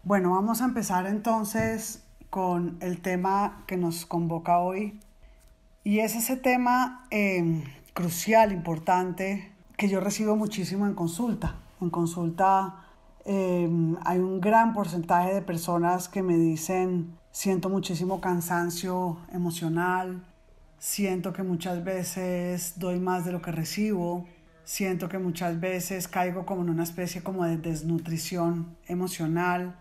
Bueno, vamos a empezar entonces con el tema que nos convoca hoy y es ese tema crucial, importante, que yo recibo muchísimo en consulta. En consulta hay un gran porcentaje de personas que me dicen, siento muchísimo cansancio emocional, siento que muchas veces doy más de lo que recibo, siento que muchas veces caigo como en una especie como de desnutrición emocional.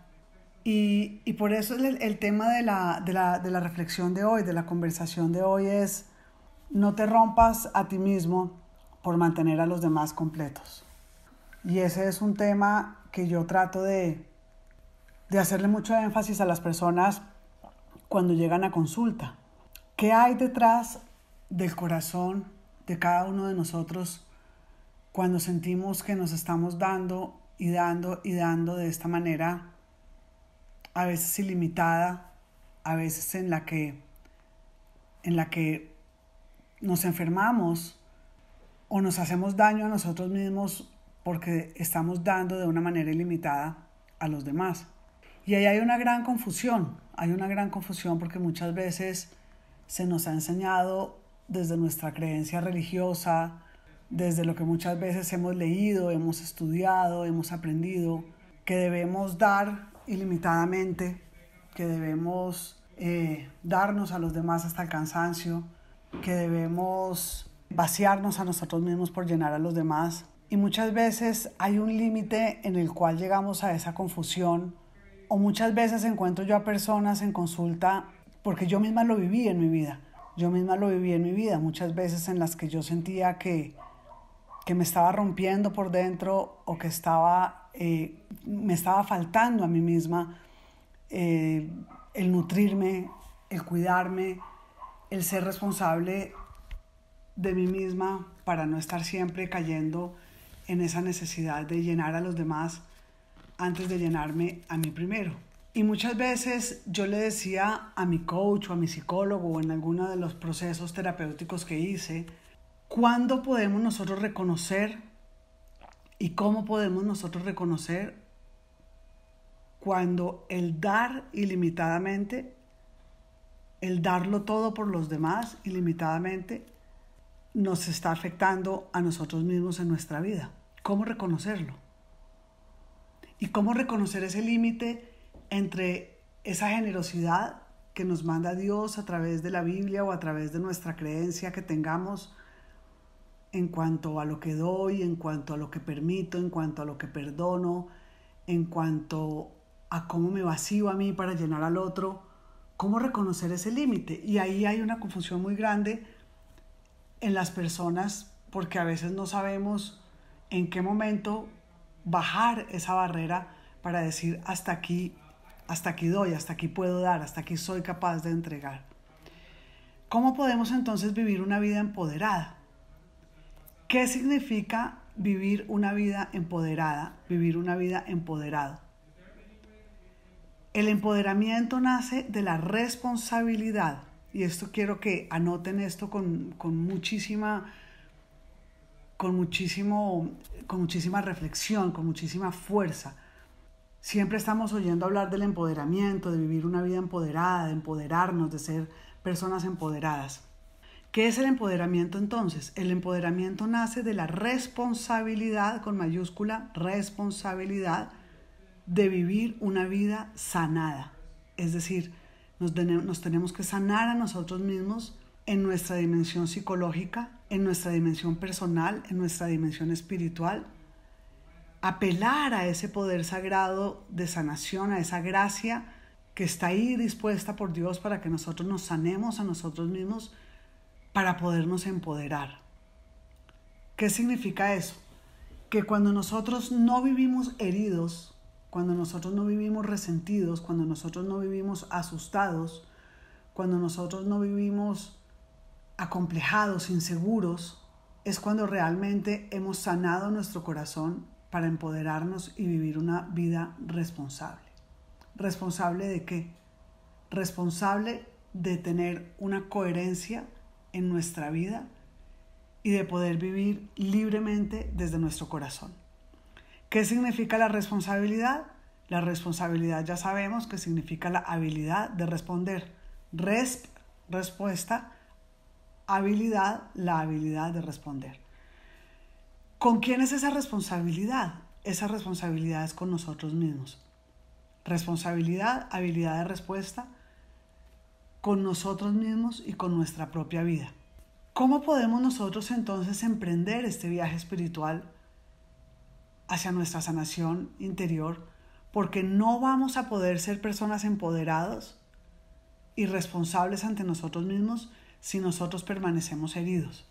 Y por eso el tema de la reflexión de hoy, de la conversación de hoy es: no te rompas a ti mismo por mantener a los demás completos. Y ese es un tema que yo trato de hacerle mucho énfasis a las personas cuando llegan a consulta. ¿Qué hay detrás del corazón de cada uno de nosotros cuando sentimos que nos estamos dando y dando y dando de esta manera, a veces ilimitada, a veces en la que nos enfermamos o nos hacemos daño a nosotros mismos porque estamos dando de una manera ilimitada a los demás? Y ahí hay una gran confusión porque muchas veces se nos ha enseñado desde nuestra creencia religiosa, desde lo que muchas veces hemos leído, hemos estudiado, hemos aprendido, que debemos dar ilimitadamente, que debemos darnos a los demás hasta el cansancio, que debemos vaciarnos a nosotros mismos por llenar a los demás. Y muchas veces hay un límite en el cual llegamos a esa confusión, o muchas veces encuentro yo a personas en consulta, porque yo misma lo viví en mi vida. Yo misma lo viví en mi vida, muchas veces en las que yo sentía que me estaba rompiendo por dentro o que me estaba faltando a mí misma el nutrirme, el cuidarme, el ser responsable de mí misma para no estar siempre cayendo en esa necesidad de llenar a los demás antes de llenarme a mí primero. Y muchas veces yo le decía a mi coach o a mi psicólogo o en alguno de los procesos terapéuticos que hice, ¿cuándo podemos nosotros reconocer y cómo podemos nosotros reconocer cuando el dar ilimitadamente, el darlo todo por los demás ilimitadamente, nos está afectando a nosotros mismos en nuestra vida? ¿Cómo reconocerlo? ¿Y cómo reconocer ese límite entre esa generosidad que nos manda Dios a través de la Biblia o a través de nuestra creencia que tengamos en cuanto a lo que doy, en cuanto a lo que permito, en cuanto a lo que perdono, en cuanto a cómo me vacío a mí para llenar al otro? ¿Cómo reconocer ese límite? Y ahí hay una confusión muy grande en las personas porque a veces no sabemos en qué momento bajar esa barrera para decir hasta aquí doy, hasta aquí puedo dar, hasta aquí soy capaz de entregar. ¿Cómo podemos entonces vivir una vida empoderada? ¿Qué significa vivir una vida empoderada, vivir una vida empoderado? El empoderamiento nace de la responsabilidad, y esto quiero que anoten esto con muchísima reflexión, con muchísima fuerza. Siempre estamos oyendo hablar del empoderamiento, de vivir una vida empoderada, de empoderarnos, de ser personas empoderadas. ¿Qué es el empoderamiento entonces? El empoderamiento nace de la responsabilidad, con mayúscula, responsabilidad, de vivir una vida sanada. Es decir, nos tenemos que sanar a nosotros mismos en nuestra dimensión psicológica, en nuestra dimensión personal, en nuestra dimensión espiritual. Apelar a ese poder sagrado de sanación, a esa gracia que está ahí dispuesta por Dios para que nosotros nos sanemos a nosotros mismos para podernos empoderar. ¿Qué significa eso? Que cuando nosotros no vivimos heridos, cuando nosotros no vivimos resentidos, cuando nosotros no vivimos asustados, cuando nosotros no vivimos acomplejados, inseguros, es cuando realmente hemos sanado nuestro corazón para empoderarnos y vivir una vida responsable. ¿Responsable de qué? Responsable de tener una coherencia en nuestra vida y de poder vivir libremente desde nuestro corazón. ¿Qué significa la responsabilidad? La responsabilidad ya sabemos que significa la habilidad de responder. Respuesta, habilidad, la habilidad de responder. ¿Con quién es esa responsabilidad? Esa responsabilidad es con nosotros mismos. Responsabilidad, habilidad de respuesta, con nosotros mismos y con nuestra propia vida. ¿Cómo podemos nosotros entonces emprender este viaje espiritual hacia nuestra sanación interior? Porque no vamos a poder ser personas empoderados y responsables ante nosotros mismos si nosotros permanecemos heridos.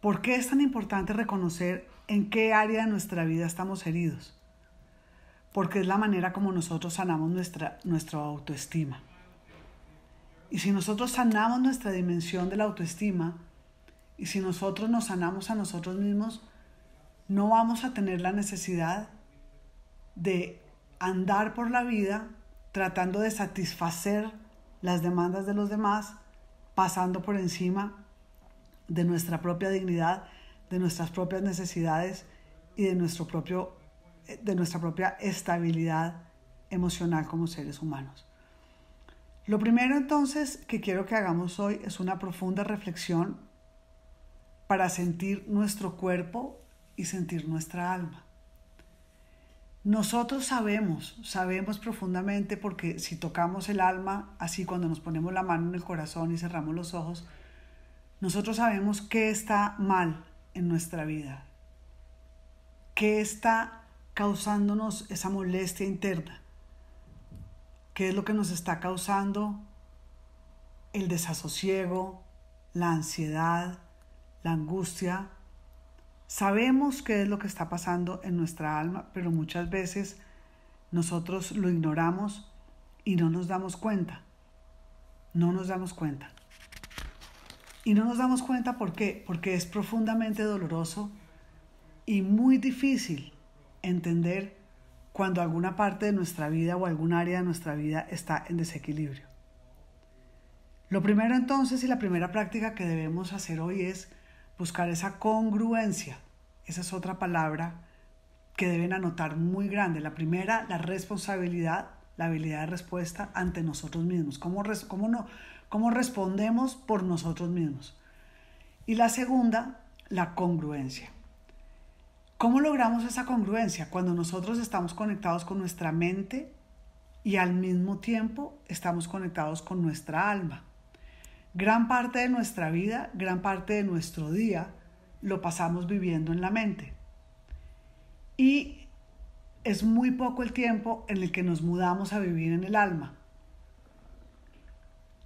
¿Por qué es tan importante reconocer en qué área de nuestra vida estamos heridos? Porque es la manera como nosotros sanamos nuestra autoestima. Y si nosotros sanamos nuestra dimensión de la autoestima, y si nosotros nos sanamos a nosotros mismos, no vamos a tener la necesidad de andar por la vida tratando de satisfacer las demandas de los demás, pasando por encima de nuestra propia dignidad, de nuestras propias necesidades y de nuestra propia estabilidad emocional como seres humanos. Lo primero entonces que quiero que hagamos hoy es una profunda reflexión para sentir nuestro cuerpo y sentir nuestra alma. Nosotros sabemos profundamente, porque si tocamos el alma, así cuando nos ponemos la mano en el corazón y cerramos los ojos, nosotros sabemos qué está mal en nuestra vida, qué está causándonos esa molestia interna, qué es lo que nos está causando el desasosiego, la ansiedad, la angustia. Sabemos qué es lo que está pasando en nuestra alma, pero muchas veces nosotros lo ignoramos y no nos damos cuenta. No nos damos cuenta. Y no nos damos cuenta ¿por qué? Porque es profundamente doloroso y muy difícil entender cuando alguna parte de nuestra vida o algún área de nuestra vida está en desequilibrio. Lo primero entonces y la primera práctica que debemos hacer hoy es buscar esa congruencia. Esa es otra palabra que deben anotar muy grande. La primera, la responsabilidad, la habilidad de respuesta ante nosotros mismos. ¿Cómo respondemos por nosotros mismos? Y la segunda, la congruencia. ¿Cómo logramos esa congruencia? Cuando nosotros estamos conectados con nuestra mente y al mismo tiempo estamos conectados con nuestra alma. Gran parte de nuestra vida, gran parte de nuestro día lo pasamos viviendo en la mente. Y es muy poco el tiempo en el que nos mudamos a vivir en el alma.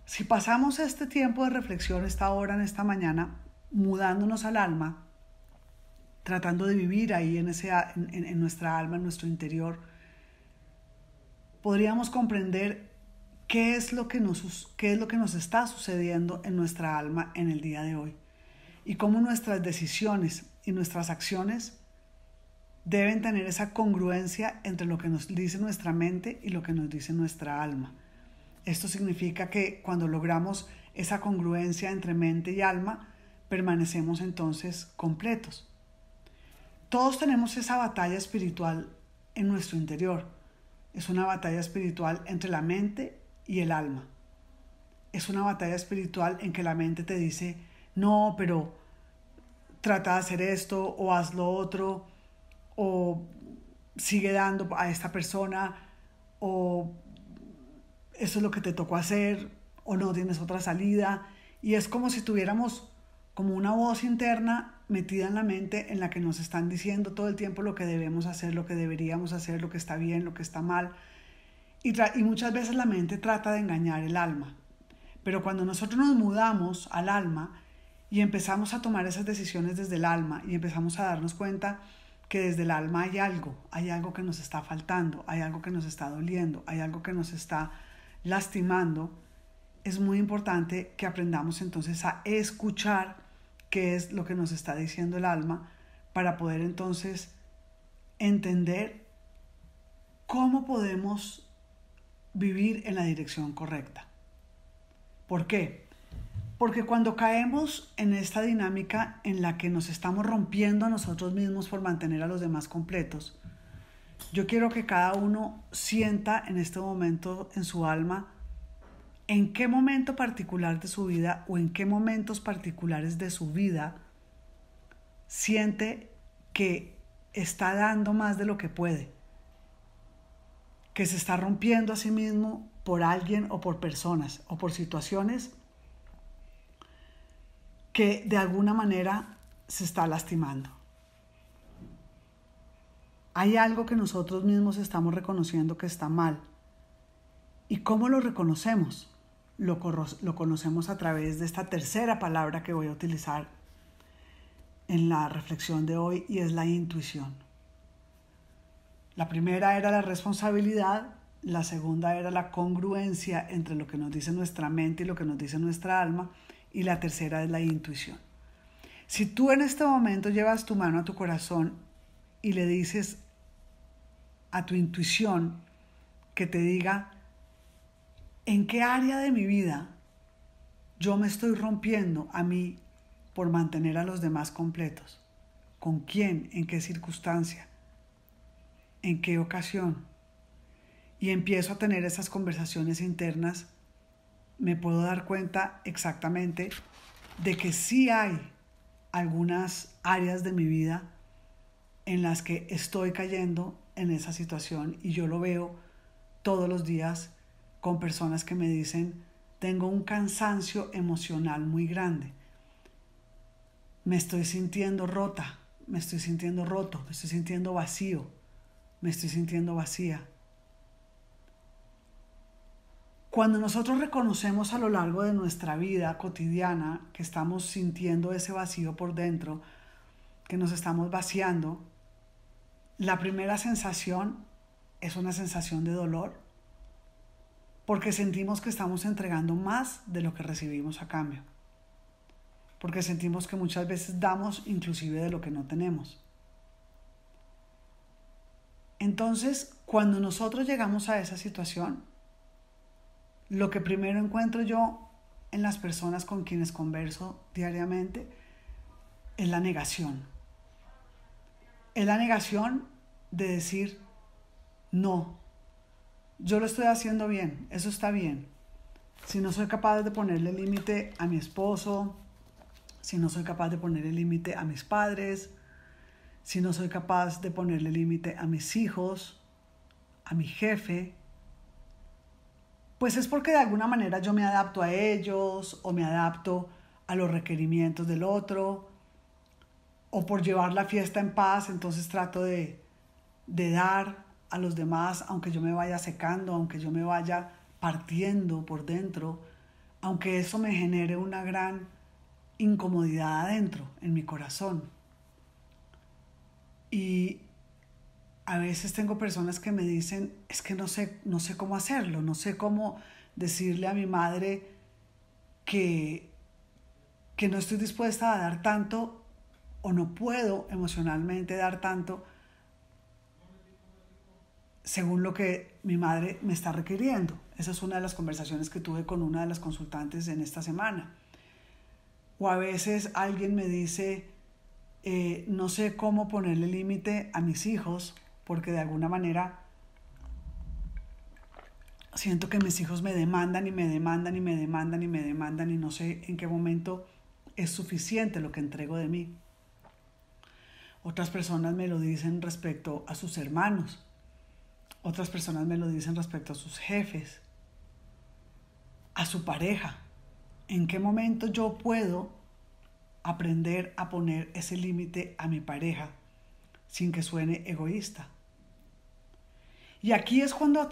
Si pasamos este tiempo de reflexión, esta hora, en esta mañana, mudándonos al alma, tratando de vivir ahí en nuestra alma, en nuestro interior, podríamos comprender qué es lo que nos está sucediendo en nuestra alma en el día de hoy y cómo nuestras decisiones y nuestras acciones deben tener esa congruencia entre lo que nos dice nuestra mente y lo que nos dice nuestra alma. Esto significa que cuando logramos esa congruencia entre mente y alma, permanecemos entonces completos. Todos tenemos esa batalla espiritual en nuestro interior. Es una batalla espiritual entre la mente y el alma. Es una batalla espiritual en que la mente te dice, no, pero trata de hacer esto o haz lo otro, o sigue dando a esta persona, o eso es lo que te tocó hacer, o no tienes otra salida. Y es como si tuviéramos como una voz interna metida en la mente en la que nos están diciendo todo el tiempo lo que debemos hacer, lo que deberíamos hacer, lo que está bien, lo que está mal. Y muchas veces la mente trata de engañar el alma. Pero cuando nosotros nos mudamos al alma y empezamos a tomar esas decisiones desde el alma y empezamos a darnos cuenta que desde el alma hay algo que nos está faltando, hay algo que nos está doliendo, hay algo que nos está lastimando, es muy importante que aprendamos entonces a escuchar qué es lo que nos está diciendo el alma para poder entonces entender cómo podemos vivir en la dirección correcta. ¿Por qué? Porque cuando caemos en esta dinámica en la que nos estamos rompiendo a nosotros mismos por mantener a los demás completos, Yo quiero que cada uno sienta en este momento en su alma en qué momento particular de su vida o en qué momentos particulares de su vida siente que está dando más de lo que puede, que se está rompiendo a sí mismo por alguien o por personas o por situaciones que de alguna manera se está lastimando. Hay algo que nosotros mismos estamos reconociendo que está mal. ¿Y cómo lo reconocemos? Lo conocemos a través de esta tercera palabra que voy a utilizar en la reflexión de hoy, y es la intuición. La primera era la responsabilidad, la segunda era la congruencia entre lo que nos dice nuestra mente y lo que nos dice nuestra alma, y la tercera es la intuición. Si tú en este momento llevas tu mano a tu corazón y le dices a tu intuición que te diga en qué área de mi vida yo me estoy rompiendo a mí por mantener a los demás completos, con quién, en qué circunstancia, en qué ocasión, y empiezo a tener esas conversaciones internas, me puedo dar cuenta exactamente de que sí hay algunas áreas de mi vida en las que estoy cayendo en esa situación, y yo lo veo todos los días con personas que me dicen: tengo un cansancio emocional muy grande, me estoy sintiendo rota, me estoy sintiendo roto, me estoy sintiendo vacío, me estoy sintiendo vacía. Cuando nosotros reconocemos a lo largo de nuestra vida cotidiana que estamos sintiendo ese vacío por dentro, que nos estamos vaciando, la primera sensación es una sensación de dolor, porque sentimos que estamos entregando más de lo que recibimos a cambio, porque sentimos que muchas veces damos inclusive de lo que no tenemos. Entonces, cuando nosotros llegamos a esa situación, lo que primero encuentro yo en las personas con quienes converso diariamente es la negación. Es la negación de decir: no, yo lo estoy haciendo bien, eso está bien. Si no soy capaz de ponerle límite a mi esposo, si no soy capaz de ponerle límite a mis padres, si no soy capaz de ponerle límite a mis hijos, a mi jefe, pues es porque de alguna manera yo me adapto a ellos o me adapto a los requerimientos del otro, o por llevar la fiesta en paz, entonces trato de dar a los demás, aunque yo me vaya secando, aunque yo me vaya partiendo por dentro, aunque eso me genere una gran incomodidad adentro, en mi corazón. Y a veces tengo personas que me dicen: es que no sé cómo hacerlo, no sé cómo decirle a mi madre que no estoy dispuesta a dar tanto, o no puedo emocionalmente dar tanto según lo que mi madre me está requiriendo. Esa es una de las conversaciones que tuve con una de las consultantes en esta semana. O a veces alguien me dice: no sé cómo ponerle límite a mis hijos, porque de alguna manera siento que mis hijos me demandan y me demandan y me demandan y me demandan, y no sé en qué momento es suficiente lo que entrego de mí. Otras personas me lo dicen respecto a sus hermanos. Otras personas me lo dicen respecto a sus jefes, a su pareja. ¿En qué momento yo puedo aprender a poner ese límite a mi pareja sin que suene egoísta? Y aquí es cuando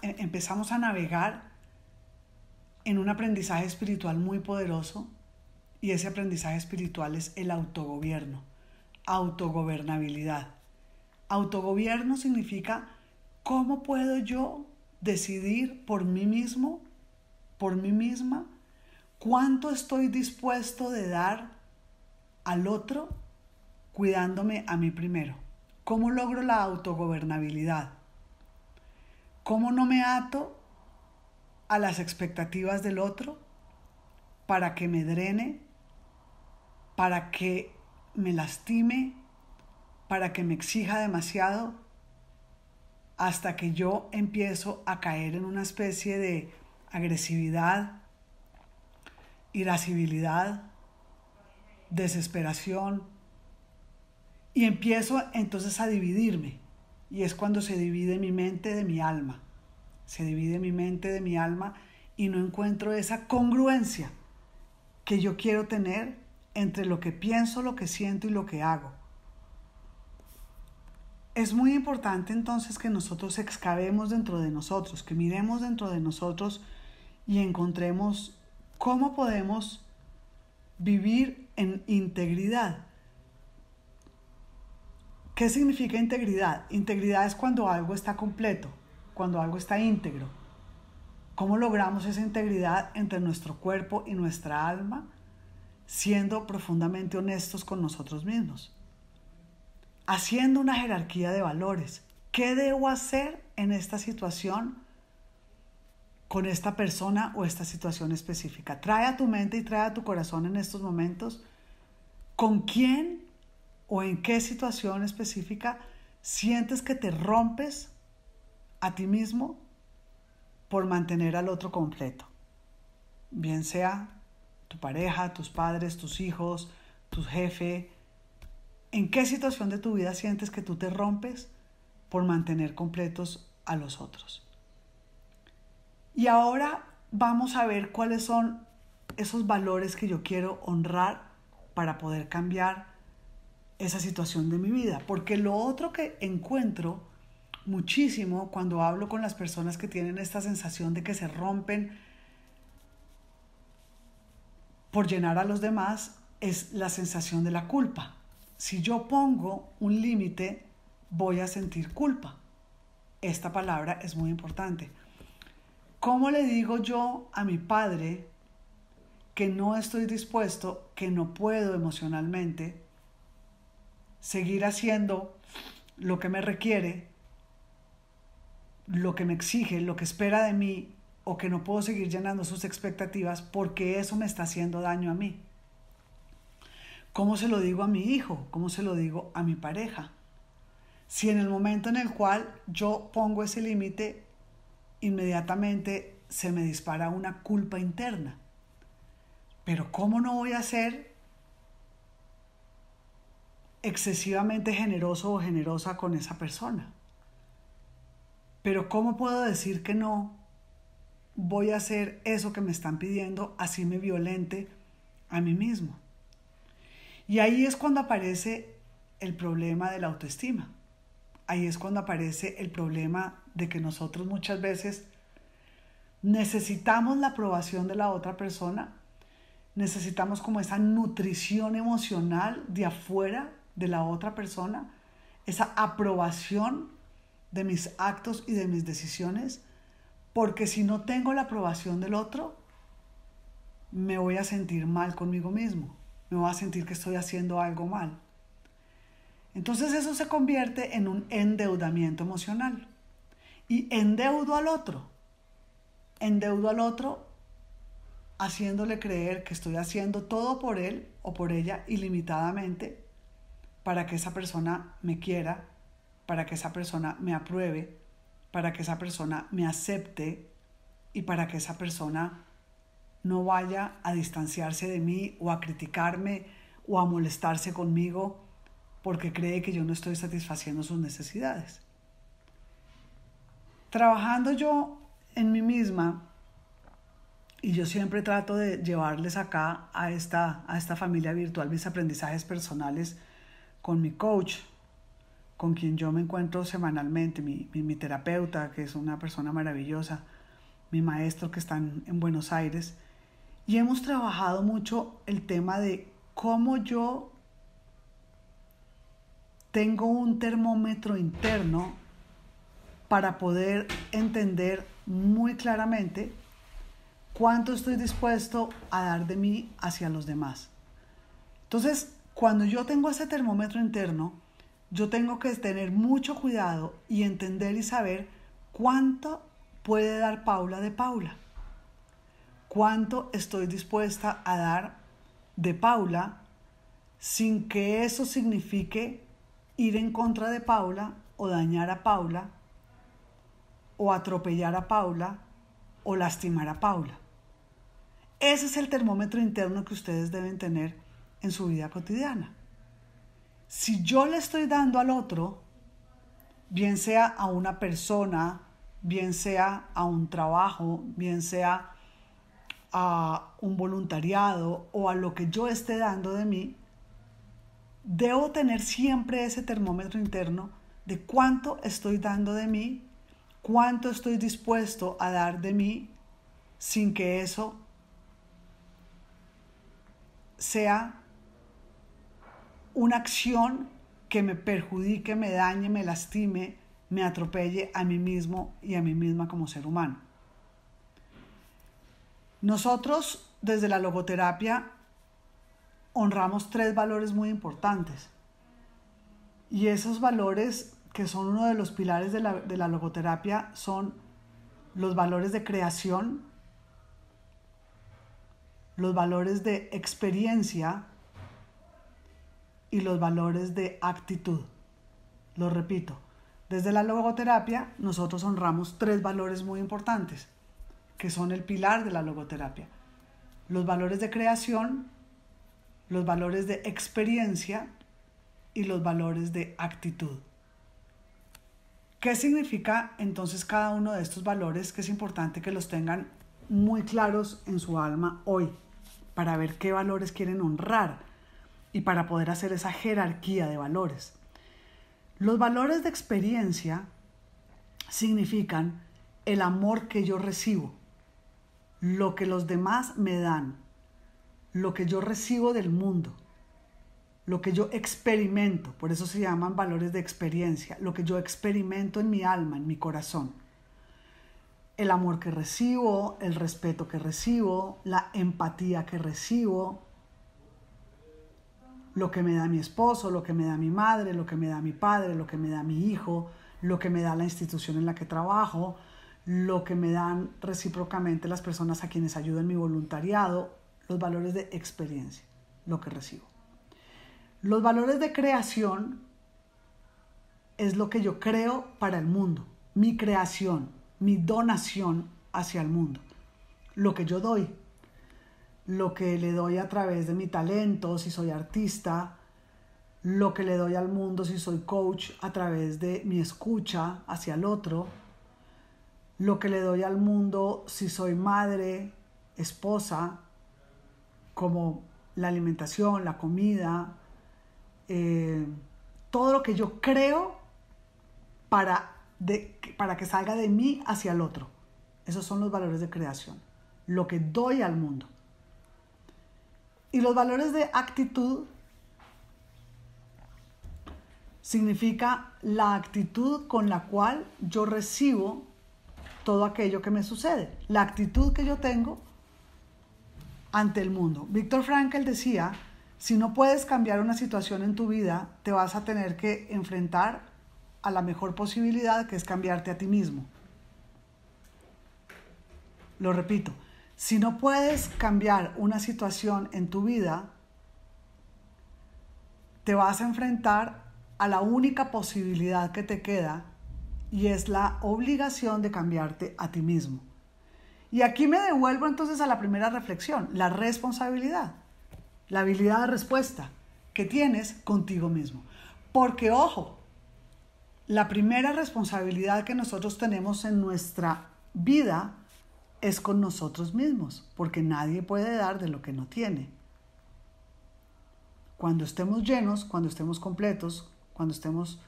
empezamos a navegar en un aprendizaje espiritual muy poderoso, y ese aprendizaje espiritual es el autogobierno, autogobernabilidad. Autogobierno significa cómo puedo yo decidir por mí mismo, por mí misma, cuánto estoy dispuesto de dar al otro, cuidándome a mí primero. ¿Cómo logro la autogobernabilidad? ¿Cómo no me ato a las expectativas del otro para que me drene, para que me lastime, para que me exija demasiado hasta que yo empiezo a caer en una especie de agresividad, irascibilidad, desesperación, y empiezo entonces a dividirme. Y es cuando se divide mi mente de mi alma. Se divide mi mente de mi alma y no encuentro esa congruencia que yo quiero tener entre lo que pienso, lo que siento y lo que hago. Es muy importante entonces que nosotros excavemos dentro de nosotros, que miremos dentro de nosotros y encontremos cómo podemos vivir en integridad. ¿Qué significa integridad? Integridad es cuando algo está completo, cuando algo está íntegro. ¿Cómo logramos esa integridad entre nuestro cuerpo y nuestra alma? Siendo profundamente honestos con nosotros mismos. Haciendo una jerarquía de valores. ¿Qué debo hacer en esta situación con esta persona o esta situación específica? Trae a tu mente y trae a tu corazón en estos momentos con quién o en qué situación específica sientes que te rompes a ti mismo por mantener al otro completo. Bien sea tu pareja, tus padres, tus hijos, tu jefe. ¿En qué situación de tu vida sientes que tú te rompes por mantener completos a los otros? Y ahora vamos a ver cuáles son esos valores que yo quiero honrar para poder cambiar esa situación de mi vida. Porque lo otro que encuentro muchísimo cuando hablo con las personas que tienen esta sensación de que se rompen por llenar a los demás es la sensación de la culpa. Si yo pongo un límite, voy a sentir culpa. Esta palabra es muy importante. ¿Cómo le digo yo a mi padre que no estoy dispuesto, que no puedo emocionalmente seguir haciendo lo que me requiere, lo que me exige, lo que espera de mí, o que no puedo seguir llenando sus expectativas porque eso me está haciendo daño a mí? ¿Cómo se lo digo a mi hijo? ¿Cómo se lo digo a mi pareja? Si en el momento en el cual yo pongo ese límite, inmediatamente se me dispara una culpa interna. Pero ¿cómo no voy a ser excesivamente generoso o generosa con esa persona? Pero ¿cómo puedo decir que no voy a hacer eso que me están pidiendo, así me violente a mí mismo? Y ahí es cuando aparece el problema de la autoestima. Ahí es cuando aparece el problema de que nosotros muchas veces necesitamos la aprobación de la otra persona, necesitamos como esa nutrición emocional de afuera de la otra persona, esa aprobación de mis actos y de mis decisiones, porque si no tengo la aprobación del otro, me voy a sentir mal conmigo mismo, me voy a sentir que estoy haciendo algo mal. Entonces eso se convierte en un endeudamiento emocional. Y endeudo al otro haciéndole creer que estoy haciendo todo por él o por ella ilimitadamente para que esa persona me quiera, para que esa persona me apruebe, para que esa persona me acepte y para que esa persona no vaya a distanciarse de mí o a criticarme o a molestarse conmigo porque cree que yo no estoy satisfaciendo sus necesidades. Trabajando yo en mí misma, y yo siempre trato de llevarles acá a esta familia virtual mis aprendizajes personales con mi coach, con quien yo me encuentro semanalmente, mi terapeuta, que es una persona maravillosa, mi maestro que está en Buenos Aires, y hemos trabajado mucho el tema de cómo yo tengo un termómetro interno para poder entender muy claramente cuánto estoy dispuesto a dar de mí hacia los demás. Entonces, cuando yo tengo ese termómetro interno, yo tengo que tener mucho cuidado y entender y saber cuánto puede dar Paula de Paula. Cuánto estoy dispuesta a dar de Paula sin que eso signifique ir en contra de Paula o dañar a Paula o atropellar a Paula o lastimar a Paula. Ese es el termómetro interno que ustedes deben tener en su vida cotidiana. Si yo le estoy dando al otro, bien sea a una persona, bien sea a un trabajo, bien sea a un voluntariado o a lo que yo esté dando de mí, debo tener siempre ese termómetro interno de cuánto estoy dando de mí, cuánto estoy dispuesto a dar de mí sin que eso sea una acción que me perjudique, me dañe, me lastime, me atropelle a mí mismo y a mí misma como ser humano. Nosotros desde la logoterapia honramos 3 valores muy importantes. Y esos valores, que son uno de los pilares de la logoterapia, son los valores de creación, los valores de experiencia y los valores de actitud. Lo repito, desde la logoterapia nosotros honramos 3 valores muy importantes, que son el pilar de la logoterapia. Los valores de creación, los valores de experiencia y los valores de actitud. ¿Qué significa entonces cada uno de estos valores? Que es importante que los tengan muy claros en su alma hoy, para ver qué valores quieren honrar y para poder hacer esa jerarquía de valores. Los valores de experiencia significan el amor que yo recibo, lo que los demás me dan, lo que yo recibo del mundo, lo que yo experimento, por eso se llaman valores de experiencia, lo que yo experimento en mi alma, en mi corazón. El amor que recibo, el respeto que recibo, la empatía que recibo, lo que me da mi esposo, lo que me da mi madre, lo que me da mi padre, lo que me da mi hijo, lo que me da la institución en la que trabajo, lo que me dan recíprocamente las personas a quienes ayudo en mi voluntariado, los valores de experiencia, lo que recibo. Los valores de creación es lo que yo creo para el mundo, mi creación, mi donación hacia el mundo, lo que yo doy, lo que le doy a través de mi talento, si soy artista, lo que le doy al mundo si soy coach a través de mi escucha hacia el otro, lo que le doy al mundo si soy madre, esposa, como la alimentación, la comida, todo lo que yo creo para que salga de mí hacia el otro. Esos son los valores de creación, lo que doy al mundo. Y los valores de actitud significa la actitud con la cual yo recibo todo aquello que me sucede, la actitud que yo tengo ante el mundo. Viktor Frankl decía, si no puedes cambiar una situación en tu vida, te vas a tener que enfrentar a la mejor posibilidad, que es cambiarte a ti mismo. Lo repito, si no puedes cambiar una situación en tu vida, te vas a enfrentar a la única posibilidad que te queda, y es la obligación de cambiarte a ti mismo. Y aquí me devuelvo entonces a la primera reflexión, la responsabilidad, la habilidad de respuesta que tienes contigo mismo. Porque, ojo, la primera responsabilidad que nosotros tenemos en nuestra vida es con nosotros mismos, porque nadie puede dar de lo que no tiene. Cuando estemos llenos, cuando estemos completos, cuando estemos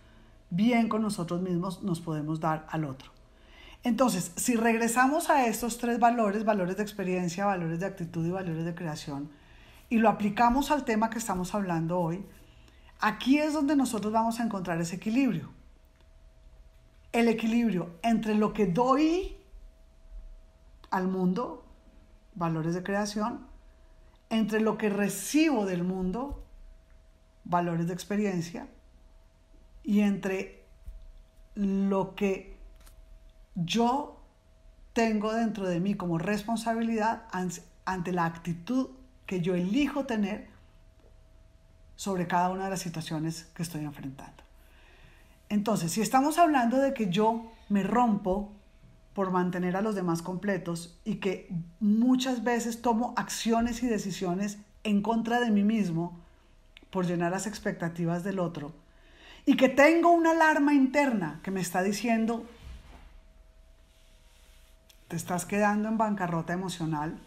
bien con nosotros mismos, nos podemos dar al otro. Entonces, si regresamos a estos 3 valores, valores de experiencia, valores de actitud y valores de creación, y lo aplicamos al tema que estamos hablando hoy, aquí es donde nosotros vamos a encontrar ese equilibrio. El equilibrio entre lo que doy al mundo, valores de creación, entre lo que recibo del mundo, valores de experiencia, y entre lo que yo tengo dentro de mí como responsabilidad ante la actitud que yo elijo tener sobre cada una de las situaciones que estoy enfrentando. Entonces, si estamos hablando de que yo me rompo por mantener a los demás completos y que muchas veces tomo acciones y decisiones en contra de mí mismo por llenar las expectativas del otro, y que tengo una alarma interna que me está diciendo, te estás quedando en bancarrota emocional,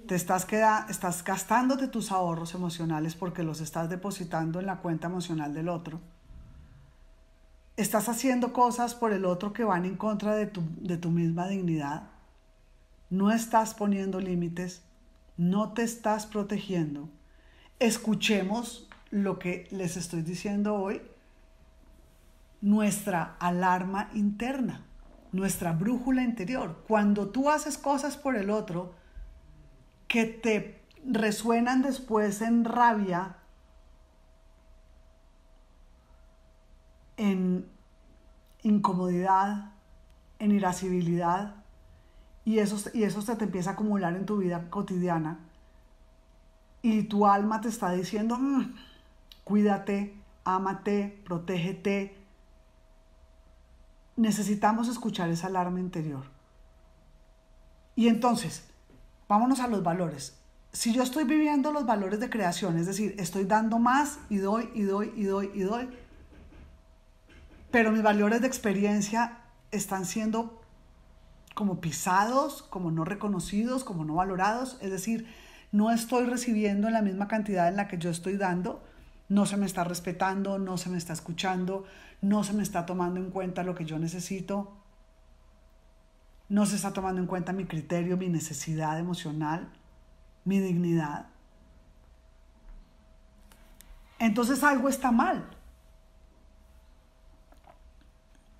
estás gastándote tus ahorros emocionales porque los estás depositando en la cuenta emocional del otro. Estás haciendo cosas por el otro que van en contra de tu misma dignidad. No estás poniendo límites, no te estás protegiendo. Escuchemos lo que les estoy diciendo hoy. Nuestra alarma interna, nuestra brújula interior. Cuando tú haces cosas por el otro que te resuenan después en rabia, en incomodidad, en irascibilidad, y eso se te empieza a acumular en tu vida cotidiana, y tu alma te está diciendo, cuídate, ámate, protégete. Necesitamos escuchar esa alarma interior. Y entonces, vámonos a los valores. Si yo estoy viviendo los valores de creación, es decir, estoy dando más y doy, y doy, y doy, y doy, pero mis valores de experiencia están siendo como pisados, como no reconocidos, como no valorados, es decir, no estoy recibiendo en la misma cantidad en la que yo estoy dando, no se me está respetando, no se me está escuchando, no se me está tomando en cuenta lo que yo necesito, no se está tomando en cuenta mi criterio, mi necesidad emocional, mi dignidad. Entonces algo está mal.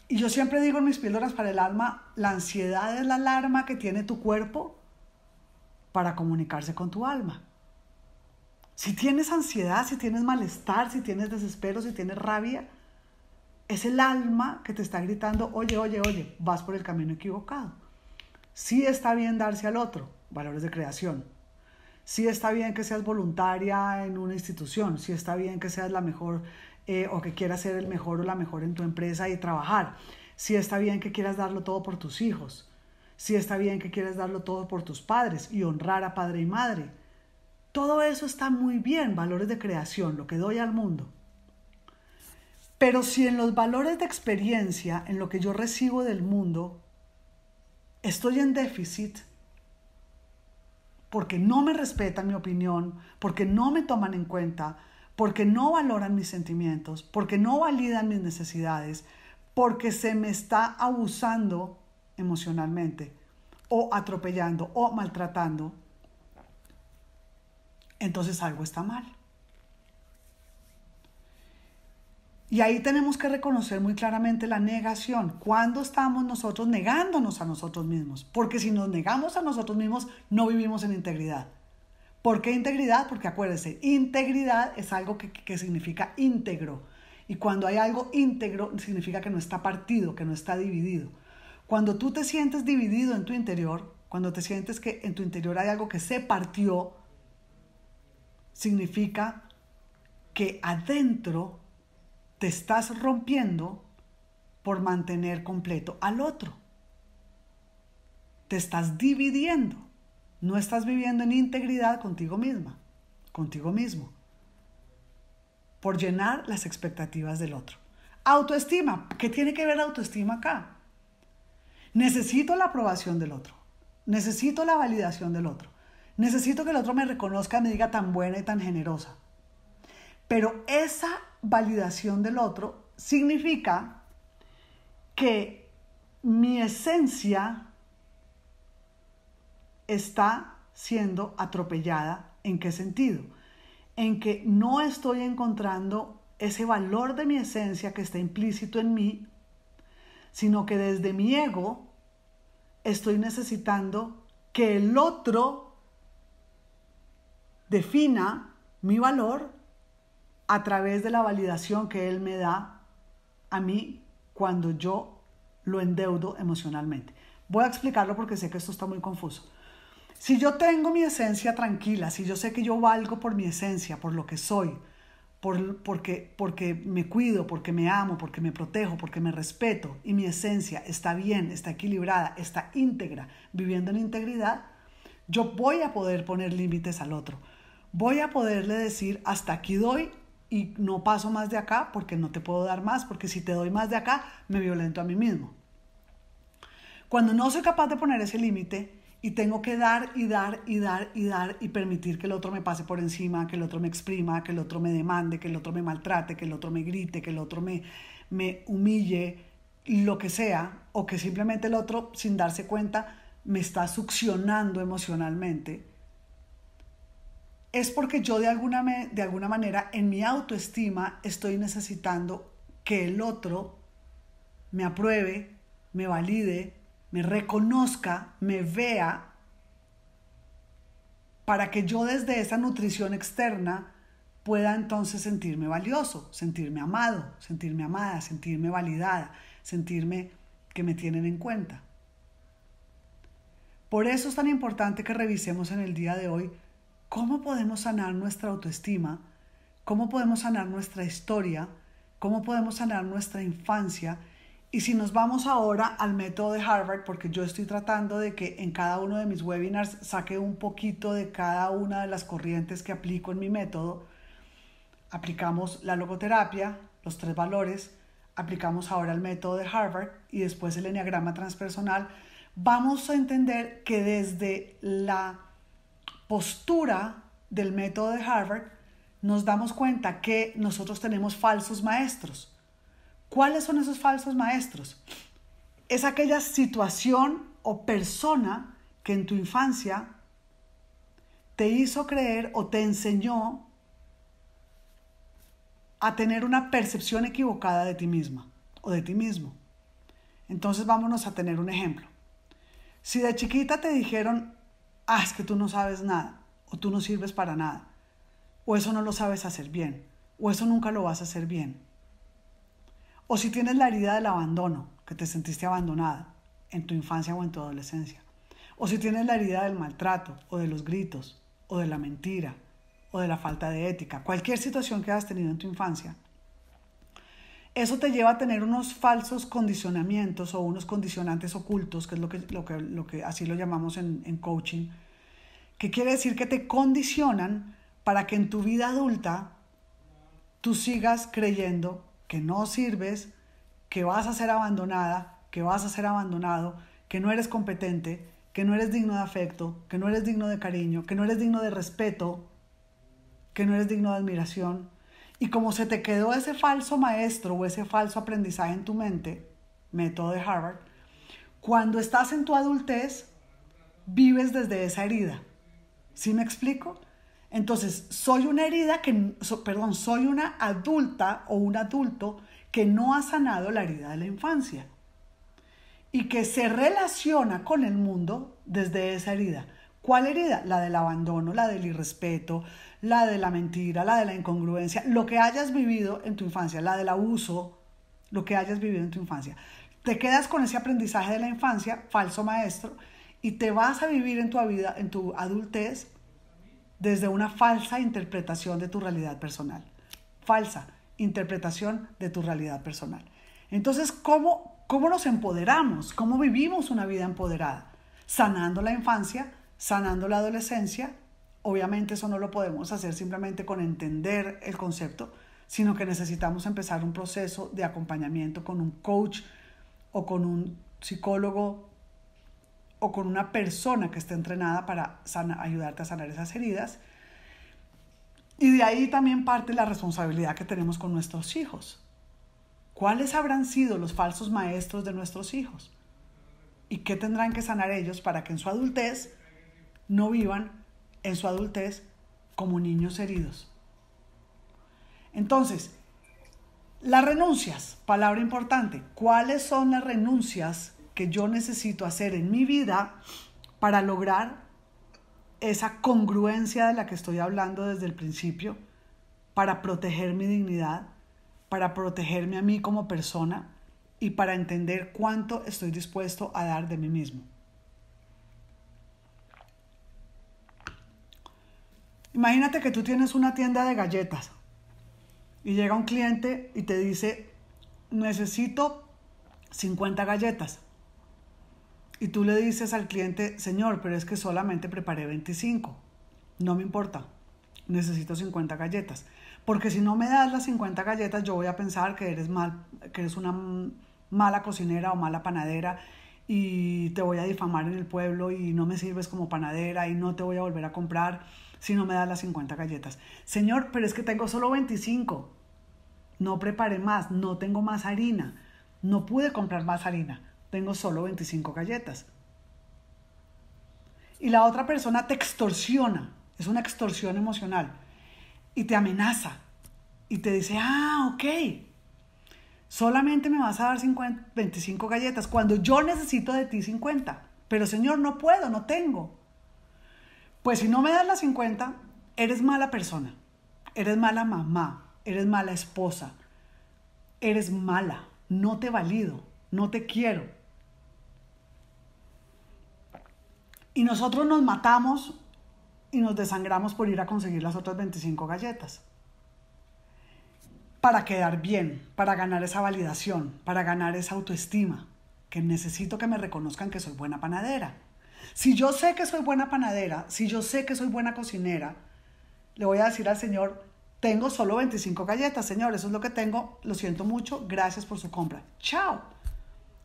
Y yo siempre digo en mis píldoras para el alma, la ansiedad es la alarma que tiene tu cuerpo para comunicarse con tu alma. Si tienes ansiedad, si tienes malestar, si tienes desespero, si tienes rabia, es el alma que te está gritando, oye, oye, oye, vas por el camino equivocado. Sí está bien darse al otro, valores de creación. Sí está bien que seas voluntaria en una institución, sí está bien que seas la mejor o que quieras ser el mejor o la mejor en tu empresa y trabajar. Sí está bien que quieras darlo todo por tus hijos. Sí está bien que quieras darlo todo por tus padres y honrar a padre y madre. Todo eso está muy bien, valores de creación, lo que doy al mundo. Pero si en los valores de experiencia, en lo que yo recibo del mundo, estoy en déficit, porque no me respetan mi opinión, porque no me toman en cuenta, porque no valoran mis sentimientos, porque no validan mis necesidades, porque se me está abusando emocionalmente, o atropellando, o maltratando, entonces algo está mal. Y ahí tenemos que reconocer muy claramente la negación. ¿Cuándo estamos nosotros negándonos a nosotros mismos? Porque si nos negamos a nosotros mismos, no vivimos en integridad. ¿Por qué integridad? Porque acuérdense, integridad es algo que significa íntegro. Y cuando hay algo íntegro, significa que no está partido, que no está dividido. Cuando tú te sientes dividido en tu interior, cuando te sientes que en tu interior hay algo que se partió, significa que adentro te estás rompiendo por mantener completo al otro. Te estás dividiendo. No estás viviendo en integridad contigo misma, contigo mismo, por llenar las expectativas del otro. Autoestima. ¿Qué tiene que ver autoestima acá? Necesito la aprobación del otro. Necesito la validación del otro. Necesito que el otro me reconozca, me diga tan buena y tan generosa. Pero esa validación del otro significa que mi esencia está siendo atropellada. ¿En qué sentido? En que no estoy encontrando ese valor de mi esencia que está implícito en mí, sino que desde mi ego estoy necesitando que el otro defina mi valor a través de la validación que él me da a mí cuando yo lo endeudo emocionalmente. Voy a explicarlo porque sé que esto está muy confuso. Si yo tengo mi esencia tranquila, si yo sé que yo valgo por mi esencia, por lo que soy, porque me cuido, porque me amo, porque me protejo, porque me respeto y mi esencia está bien, está equilibrada, está íntegra, viviendo en integridad, yo voy a poder poner límites al otro. Voy a poderle decir hasta aquí doy y no paso más de acá porque no te puedo dar más, porque si te doy más de acá me violento a mí mismo. Cuando no soy capaz de poner ese límite y tengo que dar y dar y dar y dar y permitir que el otro me pase por encima, que el otro me exprima, que el otro me demande, que el otro me maltrate, que el otro me grite, que el otro me humille, lo que sea, o que simplemente el otro sin darse cuenta me está succionando emocionalmente, es porque yo de alguna manera en mi autoestima estoy necesitando que el otro me apruebe, me valide, me reconozca, me vea, para que yo desde esa nutrición externa pueda entonces sentirme valioso, sentirme amado, sentirme amada, sentirme validada, sentirme que me tienen en cuenta. Por eso es tan importante que revisemos en el día de hoy cómo podemos sanar nuestra autoestima, cómo podemos sanar nuestra historia, cómo podemos sanar nuestra infancia. Y si nos vamos ahora al método de Harvard, porque yo estoy tratando de que en cada uno de mis webinars saque un poquito de cada una de las corrientes que aplico en mi método, aplicamos la logoterapia, los 3 valores, aplicamos ahora el método de Harvard y después el enneagrama transpersonal, vamos a entender que desde la postura del método de Harvard nos damos cuenta que nosotros tenemos falsos maestros. ¿Cuáles son esos falsos maestros? Es aquella situación o persona que en tu infancia te hizo creer o te enseñó a tener una percepción equivocada de ti misma o de ti mismo. Entonces vámonos a tener un ejemplo. Si de chiquita te dijeron, es que tú no sabes nada, o tú no sirves para nada, o eso no lo sabes hacer bien, o eso nunca lo vas a hacer bien. O si tienes la herida del abandono, que te sentiste abandonada en tu infancia o en tu adolescencia. O si tienes la herida del maltrato, o de los gritos, o de la mentira, o de la falta de ética, cualquier situación que hayas tenido en tu infancia. Eso te lleva a tener unos falsos condicionamientos o unos condicionantes ocultos, que es lo que así lo llamamos en coaching, que quiere decir que te condicionan para que en tu vida adulta tú sigas creyendo que no sirves, que vas a ser abandonada, que vas a ser abandonado, que no eres competente, que no eres digno de afecto, que no eres digno de cariño, que no eres digno de respeto, que no eres digno de admiración. Y como se te quedó ese falso maestro o ese falso aprendizaje en tu mente, método de Harvard, cuando estás en tu adultez, vives desde esa herida. ¿Sí me explico? Entonces, soy una adulta o un adulto que no ha sanado la herida de la infancia y que se relaciona con el mundo desde esa herida. ¿Cuál herida? La del abandono, la del irrespeto, la de la mentira, la de la incongruencia, lo que hayas vivido en tu infancia, la del abuso, lo que hayas vivido en tu infancia. Te quedas con ese aprendizaje de la infancia, falso maestro, y te vas a vivir en tu vida, en tu adultez, desde una falsa interpretación de tu realidad personal. Falsa interpretación de tu realidad personal. Entonces, ¿cómo nos empoderamos? ¿Cómo vivimos una vida empoderada? Sanando la infancia, sanando la adolescencia. Obviamente eso no lo podemos hacer simplemente con entender el concepto, sino que necesitamos empezar un proceso de acompañamiento con un coach o con un psicólogo o con una persona que esté entrenada para ayudarte a sanar esas heridas. Y de ahí también parte la responsabilidad que tenemos con nuestros hijos. ¿Cuáles habrán sido los falsos maestros de nuestros hijos? ¿Y qué tendrán que sanar ellos para que en su adultez no vivan en su adultez como niños heridos? Entonces, las renuncias, palabra importante. ¿Cuáles son las renuncias que yo necesito hacer en mi vida para lograr esa congruencia de la que estoy hablando desde el principio, para proteger mi dignidad, para protegerme a mí como persona y para entender cuánto estoy dispuesto a dar de mí mismo? Imagínate que tú tienes una tienda de galletas y llega un cliente y te dice, necesito 50 galletas. Y tú le dices al cliente, señor, pero es que solamente preparé 25. No me importa, necesito 50 galletas. Porque si no me das las 50 galletas, yo voy a pensar que eres una mala cocinera o mala panadera y te voy a difamar en el pueblo y no me sirves como panadera y no te voy a volver a comprar si no me das las 50 galletas. Señor, pero es que tengo solo 25. No preparé más, no tengo más harina. No pude comprar más harina. Tengo solo 25 galletas. Y la otra persona te extorsiona. Es una extorsión emocional. Y te amenaza. Y te dice, ok. Solamente me vas a dar 25 galletas cuando yo necesito de ti 50. Pero señor, no puedo, no tengo. Pues si no me das las 50, eres mala persona. Eres mala mamá. Eres mala esposa. Eres mala. No te valido. No te quiero. Y nosotros nos matamos y nos desangramos por ir a conseguir las otras 25 galletas. Para quedar bien, para ganar esa validación, para ganar esa autoestima, que necesito que me reconozcan que soy buena panadera. Si yo sé que soy buena panadera, si yo sé que soy buena cocinera, le voy a decir al Señor, tengo solo 25 galletas, Señor, eso es lo que tengo, lo siento mucho, gracias por su compra. Chao.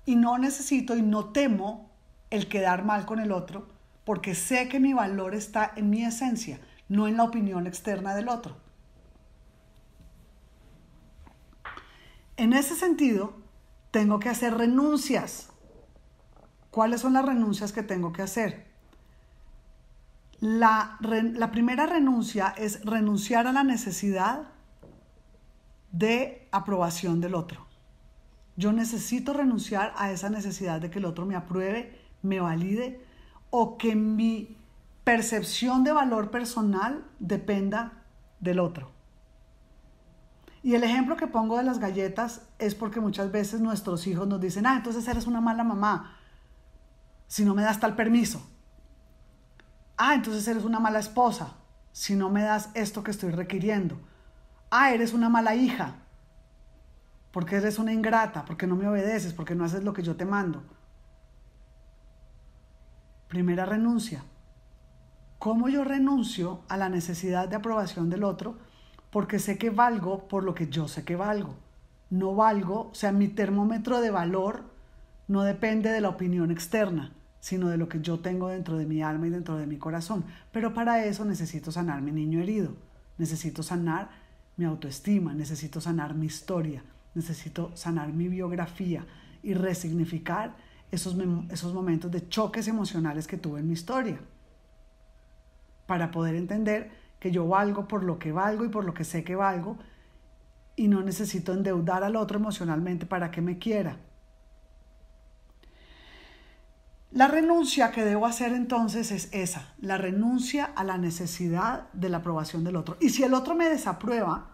Y no necesito y no temo el quedar mal con el otro, porque sé que mi valor está en mi esencia, no en la opinión externa del otro. En ese sentido, tengo que hacer renuncias. ¿Cuáles son las renuncias que tengo que hacer? La primera renuncia es renunciar a la necesidad de aprobación del otro. Yo necesito renunciar a esa necesidad de que el otro me apruebe, me valide o que mi percepción de valor personal dependa del otro. Y el ejemplo que pongo de las galletas es porque muchas veces nuestros hijos nos dicen, entonces eres una mala mamá si no me das tal permiso. Entonces eres una mala esposa si no me das esto que estoy requiriendo. Eres una mala hija porque eres una ingrata, porque no me obedeces, porque no haces lo que yo te mando. Primera renuncia. ¿Cómo yo renuncio a la necesidad de aprobación del otro? Porque sé que valgo por lo que yo sé que valgo. No valgo, mi termómetro de valor no depende de la opinión externa, sino de lo que yo tengo dentro de mi alma y dentro de mi corazón. Pero para eso necesito sanar mi niño herido, necesito sanar mi autoestima, necesito sanar mi historia, necesito sanar mi biografía y resignificar esos momentos de choques emocionales que tuve en mi historia, para poder entender que yo valgo por lo que valgo y por lo que sé que valgo y no necesito endeudar al otro emocionalmente para que me quiera. La renuncia que debo hacer entonces es esa, la renuncia a la necesidad de la aprobación del otro. Y si el otro me desaprueba,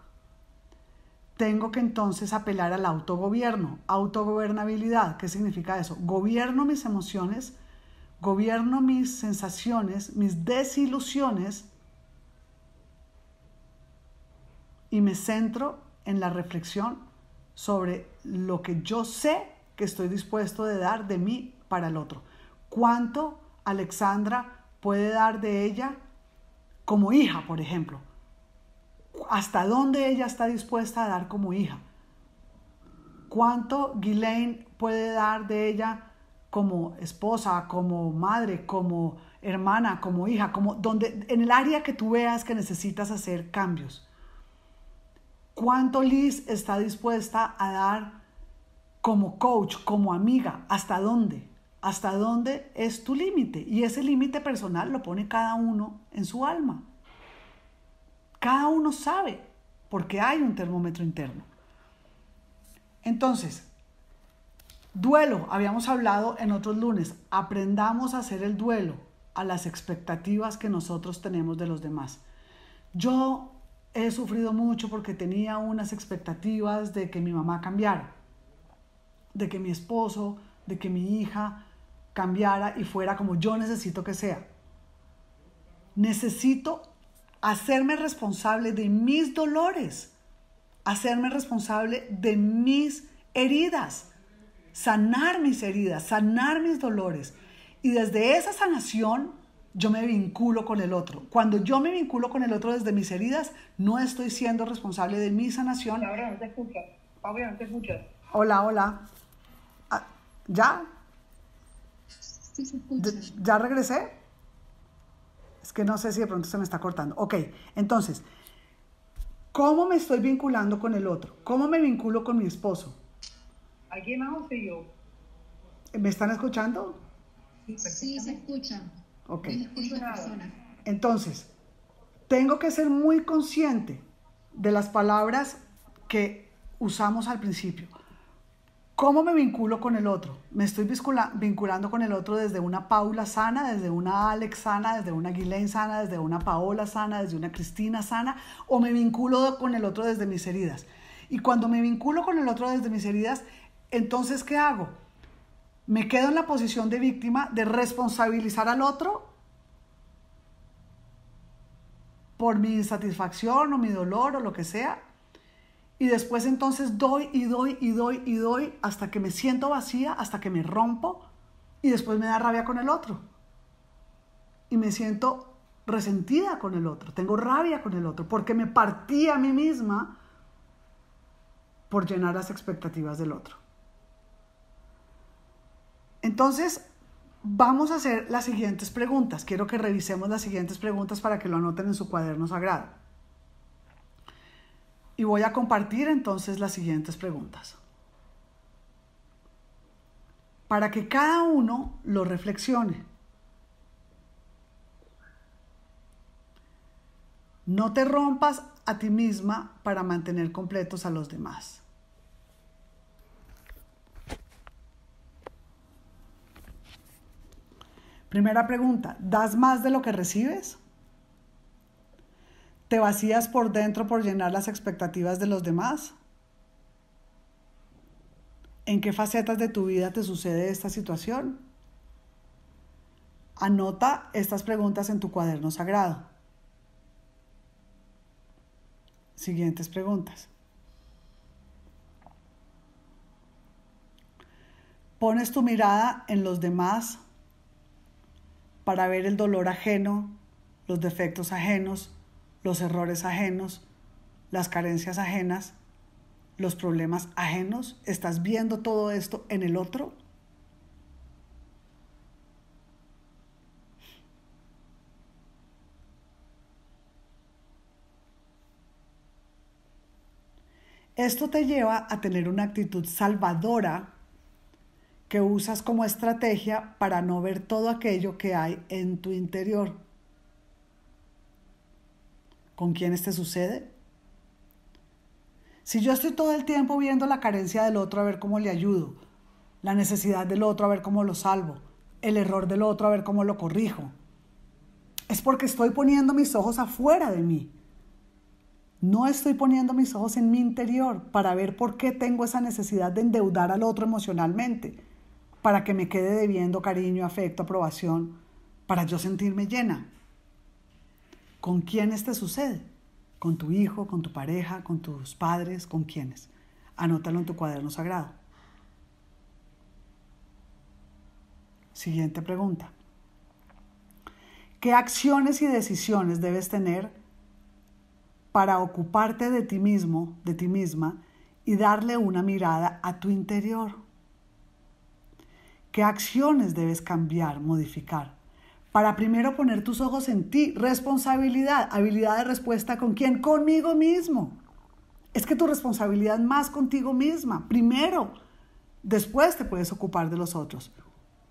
tengo que entonces apelar al autogobierno, autogobernabilidad. ¿Qué significa eso? Gobierno mis emociones, gobierno mis sensaciones, mis desilusiones y me centro en la reflexión sobre lo que yo sé que estoy dispuesto de dar de mí para el otro. ¿Cuánto Alexandra puede dar de ella como hija, por ejemplo? ¿Hasta dónde ella está dispuesta a dar como hija? ¿Cuánto Ghislaine puede dar de ella como esposa, como madre, como hermana, como hija, en el área que tú veas que necesitas hacer cambios? ¿Cuánto Liz está dispuesta a dar como coach, como amiga? ¿Hasta dónde? ¿Hasta dónde es tu límite? Y ese límite personal lo pone cada uno en su alma. Cada uno sabe, porque hay un termómetro interno. Entonces, duelo, habíamos hablado en otros lunes. Aprendamos a hacer el duelo a las expectativas que nosotros tenemos de los demás. Yo he sufrido mucho porque tenía unas expectativas de que mi mamá cambiara, de que mi esposo, de que mi hija cambiara y fuera como yo necesito que sea. Necesito hacerme responsable de mis dolores, hacerme responsable de mis heridas, sanar mis heridas, sanar mis dolores. Y desde esa sanación yo me vinculo con el otro. Cuando yo me vinculo con el otro desde mis heridas, no estoy siendo responsable de mi sanación. Paula, no te escuchas. Paula, no te escuchas. Hola, hola. ¿Ya? Sí, se escucha. ¿Ya regresé? Es que no sé si de pronto se me está cortando. Ok, entonces, ¿cómo me estoy vinculando con el otro? ¿Cómo me vinculo con mi esposo? ¿Alguien más o soy yo? ¿Me están escuchando? Sí, se escucha. Ok. Es escucho de persona. Entonces, tengo que ser muy consciente de las palabras que usamos al principio. ¿Cómo me vinculo con el otro? ¿Me estoy vinculando con el otro desde una Paula sana, desde una Alex sana, desde una Guilaine sana, desde una Paola sana, desde una Cristina sana? ¿O me vinculo con el otro desde mis heridas? Y cuando me vinculo con el otro desde mis heridas, entonces, ¿qué hago? ¿Me quedo en la posición de víctima, de responsabilizar al otro por mi insatisfacción o mi dolor o lo que sea? Y después entonces doy y doy y doy y doy hasta que me siento vacía, hasta que me rompo y después me da rabia con el otro. Y me siento resentida con el otro, tengo rabia con el otro porque me partí a mí misma por llenar las expectativas del otro. Entonces, vamos a hacer las siguientes preguntas. Quiero que revisemos las siguientes preguntas para que lo anoten en su cuaderno sagrado. Y voy a compartir entonces las siguientes preguntas, para que cada uno lo reflexione. No te rompas a ti misma para mantener completos a los demás. Primera pregunta, ¿das más de lo que recibes? ¿Te vacías por dentro por llenar las expectativas de los demás? ¿En qué facetas de tu vida te sucede esta situación? Anota estas preguntas en tu cuaderno sagrado. Siguientes preguntas. ¿Pones tu mirada en los demás para ver el dolor ajeno, los defectos ajenos, los errores ajenos, las carencias ajenas, los problemas ajenos? ¿Estás viendo todo esto en el otro? Esto te lleva a tener una actitud salvadora que usas como estrategia para no ver todo aquello que hay en tu interior. ¿Con quiénes te sucede? Si yo estoy todo el tiempo viendo la carencia del otro a ver cómo le ayudo, la necesidad del otro a ver cómo lo salvo, el error del otro a ver cómo lo corrijo, es porque estoy poniendo mis ojos afuera de mí. No estoy poniendo mis ojos en mi interior para ver por qué tengo esa necesidad de endeudar al otro emocionalmente, para que me quede debiendo cariño, afecto, aprobación, para yo sentirme llena. ¿Con quiénes te sucede? ¿Con tu hijo, con tu pareja, con tus padres? ¿Con quiénes? Anótalo en tu cuaderno sagrado. Siguiente pregunta. ¿Qué acciones y decisiones debes tener para ocuparte de ti mismo, de ti misma, y darle una mirada a tu interior? ¿Qué acciones debes cambiar, modificar? Para primero poner tus ojos en ti. Responsabilidad, habilidad de respuesta ¿con quién? Conmigo mismo. Es que tu responsabilidad más contigo misma, primero. Después te puedes ocupar de los otros.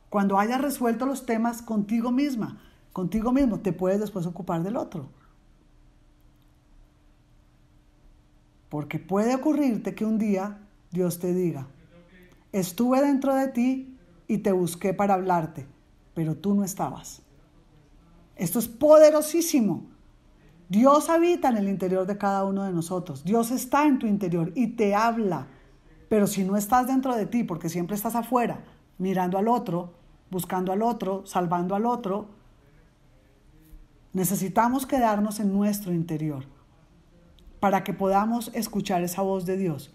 Cuando hayas resuelto los temas contigo misma, contigo mismo, te puedes después ocupar del otro. Porque puede ocurrirte que un día Dios te diga, estuve dentro de ti y te busqué para hablarte, pero tú no estabas. Esto es poderosísimo. Dios habita en el interior de cada uno de nosotros. Dios está en tu interior y te habla. Pero si no estás dentro de ti, porque siempre estás afuera, mirando al otro, buscando al otro, salvando al otro, necesitamos quedarnos en nuestro interior para que podamos escuchar esa voz de Dios.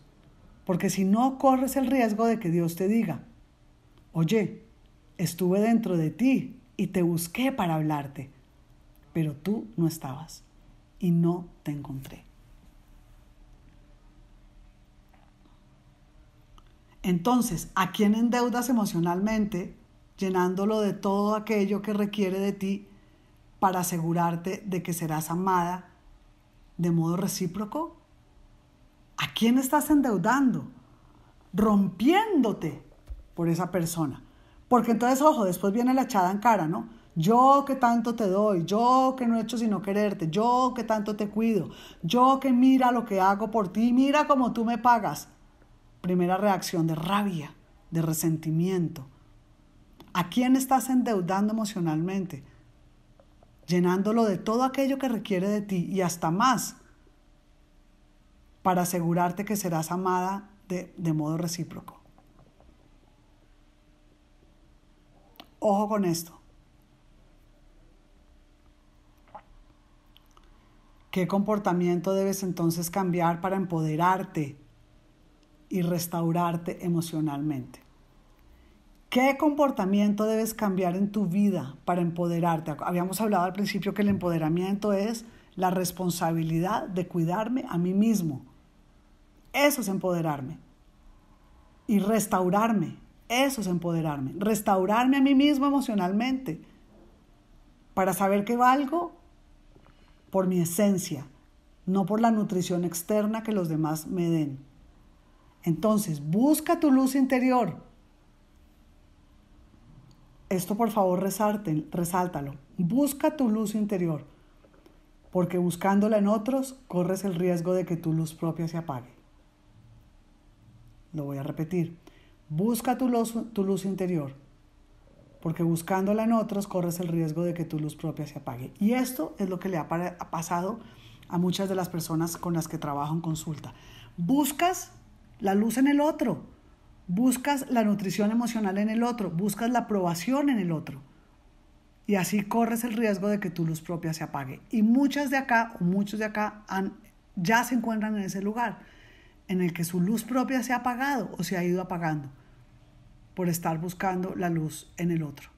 Porque si no, corres el riesgo de que Dios te diga, oye, estuve dentro de ti y te busqué para hablarte, pero tú no estabas y no te encontré. Entonces, ¿a quién endeudas emocionalmente, llenándolo de todo aquello que requiere de ti para asegurarte de que serás amada de modo recíproco? ¿A quién estás endeudando? Rompiéndote por esa persona. Porque entonces, ojo, después viene la echada en cara, ¿no? Yo que tanto te doy, yo que no he hecho sino quererte, yo que tanto te cuido, yo que mira lo que hago por ti, mira cómo tú me pagas. Primera reacción de rabia, de resentimiento. ¿A quién estás endeudando emocionalmente? Llenándolo de todo aquello que requiere de ti y hasta más para asegurarte que serás amada de modo recíproco. Ojo con esto. ¿Qué comportamiento debes entonces cambiar para empoderarte y restaurarte emocionalmente? ¿Qué comportamiento debes cambiar en tu vida para empoderarte? Habíamos hablado al principio que el empoderamiento es la responsabilidad de cuidarme a mí mismo. Eso es empoderarme. Y restaurarme. Eso es empoderarme. Restaurarme a mí mismo emocionalmente. Para saber que valgo por mi esencia, no por la nutrición externa que los demás me den. Entonces, busca tu luz interior. Esto por favor resáltalo. Busca tu luz interior, porque buscándola en otros corres el riesgo de que tu luz propia se apague. Lo voy a repetir. Busca tu luz interior, porque buscándola en otros corres el riesgo de que tu luz propia se apague. Y esto es lo que le ha pasado a muchas de las personas con las que trabajo en consulta. Buscas la luz en el otro, buscas la nutrición emocional en el otro, buscas la aprobación en el otro. Y así corres el riesgo de que tu luz propia se apague. Y muchos de acá ya se encuentran en ese lugar en el que su luz propia se ha apagado o se ha ido apagando por estar buscando la luz en el otro.